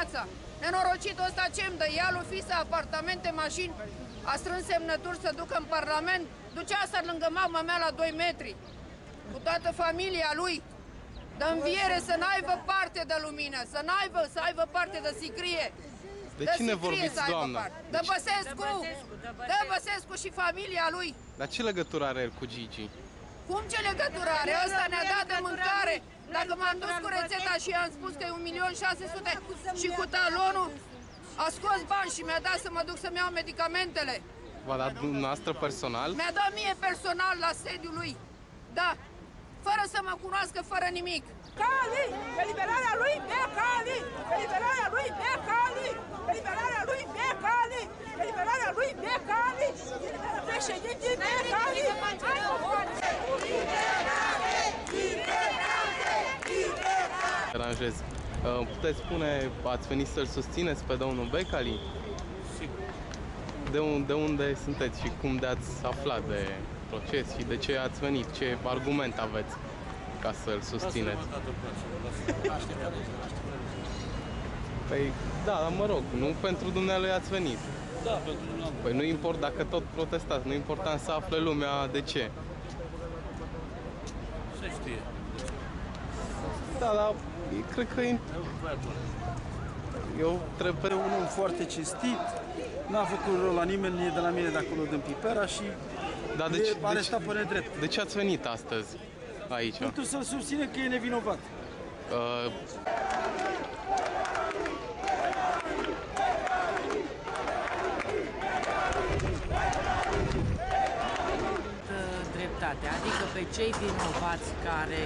dimineața. Nenorocitul ăsta ce-mi dă? Ia lui Fisa apartamente, mașini, a strâns semnături să ducă în Parlament, ducea asta lângă mama mea la 2 metri, cu toată familia lui, de înviere, să n-aibă parte de lumină, să aibă parte de sicrie. De cine vorbiți, doamna? De Băsescu și familia lui. Dar ce legătură are el cu Gigi? Cum ce legătură are? Ăsta ne-a dat de mâncare. Dacă m-am dus cu rețeta și i-am spus că e 1.600.000 și cu talonul, a scos bani și mi-a dat să mă duc să-mi iau medicamentele. V-a dat dumneavoastră personal? Mi-a dat mie personal la sediul lui. Da. Fără să mă cunoască, fără nimic. Cali! Eliberarea lui Becali! Eliberarea lui Becali! Eliberarea lui Becali! Eliberarea lui Becali! Președinții Becali! Deranjez. Puteți spune, ați venit să-l susțineți pe domnul Becali? De unde sunteți și cum de-ați aflat de proces și de ce ați venit? Ce argument aveți ca să-l susțineți? Păi, da, dar mă rog, nu pentru dumnealui ați venit. Da, pentru dumnealui. Păi nu import, dacă tot protestați, nu important să afle lumea de ce. Se știe. Da, dar cred că eu trebuie un om foarte cinstit, n-a făcut rău la nimeni de la mine de acolo din Pipera și e arestat pe nedrept. De ce ați venit astăzi aici? Pentru să-l susține că e nevinovat. Dreptate, adică pe cei vinovați care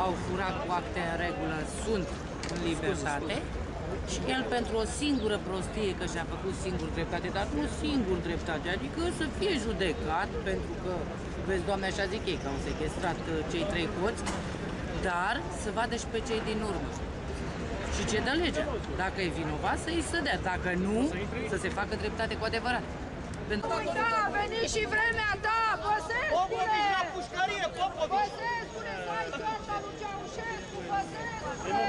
au furat cu acte în regulă sunt în libertate și el pentru o singură prostie că și-a făcut singur dreptate, dar nu singur dreptate, adică să fie judecat pentru că, vezi, Doamne, așa zic ei, că au sequestrat cei 3 coți, dar să vadă și pe cei din urmă. Și ce dă legea? Dacă e vinovat, să-i se dea, dacă nu, să se facă dreptate cu adevărat. Da, a venit și vremea ta, Băsescule! La pușcărie, Popovici! Băsescule, să ai soarta lui Ceaușescu, Băsescule!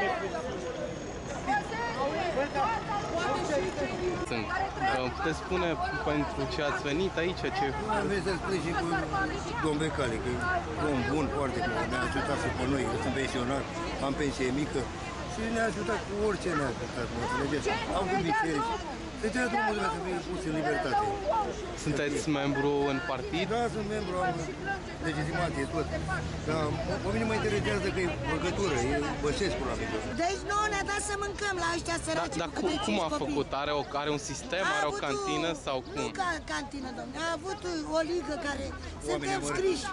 Puteți spune pentru ce ați venit aici? Ce... Am venit să spun și cu domnul Becali, că e un bun, foarte bun, ne-a ajutat și pe noi, eu sunt pensionar, am pensie mică și ne-a ajutat cu orice ne-a ajutat, mă înțelegeți? Am făcut biserici. Deci era drumul să fie pus în libertate. Sunteți membru în partid? Da, sunt membru, am legitimație, tot. Dar pe mine mă interesează că e păcătură, e Băsescu la mine. Deci nouă ne-a dat să mâncăm la ăștia săraci. Dar cum a făcut? Are un sistem, are o cantină sau cum? Nu ca cantină, domnule. A avut o ligă care suntem scriși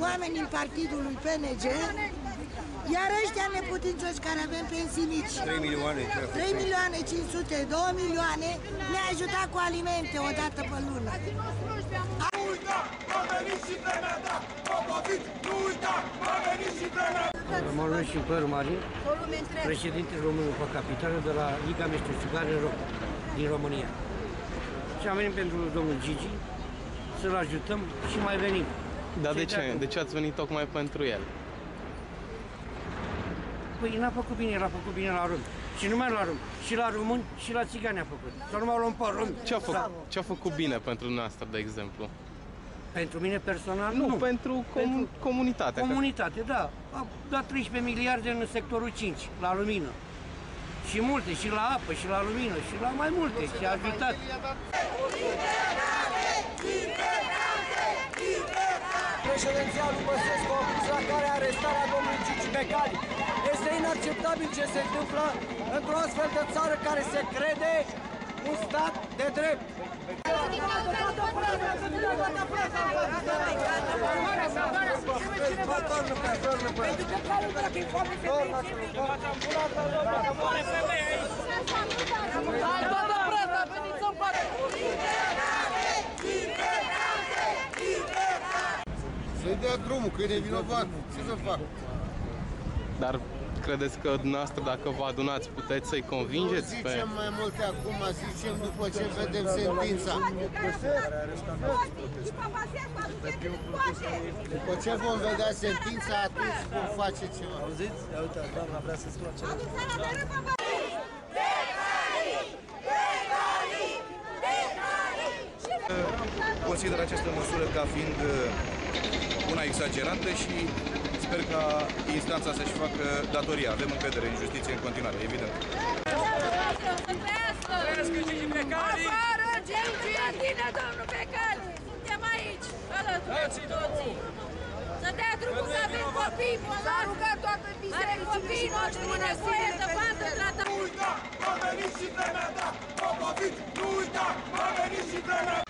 oameni în partidul lui PNG, iar ăștia neputincioși care avem pensii mici, 3.500.000, 2 milioane, ne-a ajutat cu alimente o dată pe lună. Nu uita, a venit și vremea ta! Popovici, nu uita, a venit și vremea ta! Mă numesc Șimpăru Marin, președinte român pe capitală de la Liga Meșteșugare din România. Și am venit pentru domnul Gigi să-l ajutăm și mai venim. Dar de ce? De ce ați venit tocmai pentru el? Păi n-a făcut bine, l-a făcut bine la rom. Și numai la rom. Și la români și la țigani a făcut. Sau numai luăm pe rom. Ce a făcut bine pentru dumneavoastră, de exemplu? Pentru mine personal? Nu, pentru comunitate. Comunitate, da. A dat 13 miliarde în sectorul 5, la lumină. Și multe, și la apă, și la lumină, și la mai multe. Și a ajutat. Președinția lui Băsescu a pus la care arestarea domnului Gigi Becali. Este inacceptabil ce se întâmplă într-o astfel de țară care se crede un stat de drept. Să-i dea drumul, că e nevinovat, ce să fac? Dar credeți că dumneavoastră, dacă vă adunați, puteți să-i convingeți? Nu zicem mai multe acum, zicem după ce vedem sentința. După ce vom vedea sentința, atunci vom face ceva. Auziți? Ia uite, doamna vrea să spună ceva. consider această măsură ca fiind una exagerată și sper ca instanța să-și facă datoria. Avem încredere în justiție în continuare, evident. Trăiască Gigi Becali! Afară Gigi! Bine, domnul Becali! Suntem aici, alături de toții! Să dea drumul să avem copii, s-a rugat toată biserica, copiii noștri nevoie să vadă tratament. Nu uita, a venit și vremea ta! Popovici, nu uita, a venit și vremea